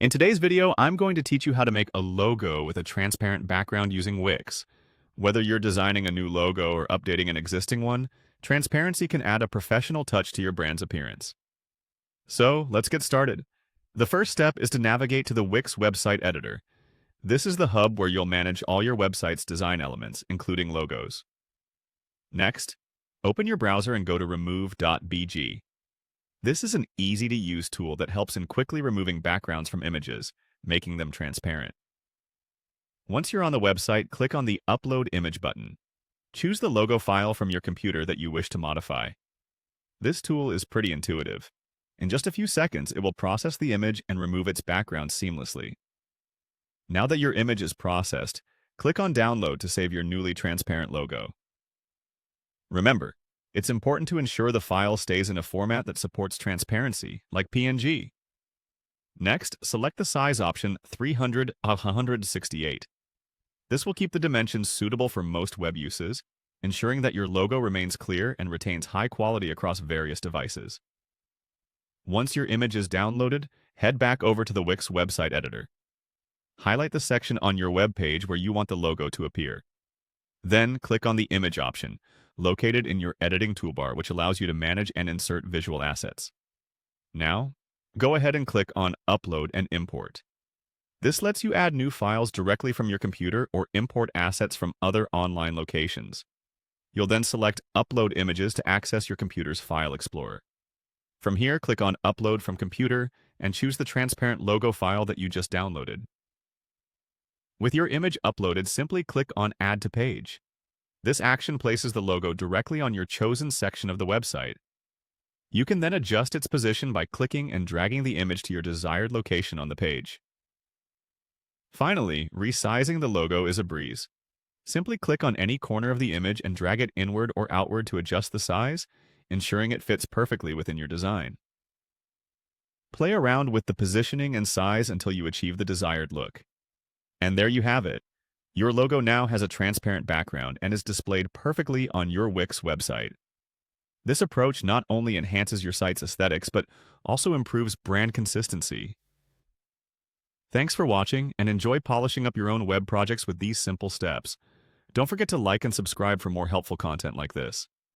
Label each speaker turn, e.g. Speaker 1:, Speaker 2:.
Speaker 1: In today's video, I'm going to teach you how to make a logo with a transparent background using Wix. Whether you're designing a new logo or updating an existing one, transparency can add a professional touch to your brand's appearance. So, let's get started. The first step is to navigate to the Wix website editor. This is the hub where you'll manage all your website's design elements, including logos. Next, open your browser and go to remove.bg. This is an easy-to-use tool that helps in quickly removing backgrounds from images, making them transparent. Once you're on the website, click on the Upload Image button. Choose the logo file from your computer that you wish to modify. This tool is pretty intuitive. In just a few seconds, it will process the image and remove its background seamlessly. Now that your image is processed, click on Download to save your newly transparent logo. Remember, it's important to ensure the file stays in a format that supports transparency, like PNG. Next, select the size option 300 of 168. This will keep the dimensions suitable for most web uses, ensuring that your logo remains clear and retains high quality across various devices. Once your image is downloaded, head back over to the Wix website editor. Highlight the section on your web page where you want the logo to appear. Then, click on the Image option, located in your editing toolbar, which allows you to manage and insert visual assets. Now, go ahead and click on Upload and Import. This lets you add new files directly from your computer or import assets from other online locations. You'll then select Upload Images to access your computer's file explorer. From here, click on Upload from Computer and choose the transparent logo file that you just downloaded. With your image uploaded, simply click on Add to Page. This action places the logo directly on your chosen section of the website. You can then adjust its position by clicking and dragging the image to your desired location on the page. Finally, resizing the logo is a breeze. Simply click on any corner of the image and drag it inward or outward to adjust the size, ensuring it fits perfectly within your design. Play around with the positioning and size until you achieve the desired look. And there you have it. Your logo now has a transparent background and is displayed perfectly on your Wix website. This approach not only enhances your site's aesthetics, but also improves brand consistency. Thanks for watching, and enjoy polishing up your own web projects with these simple steps. Don't forget to like and subscribe for more helpful content like this.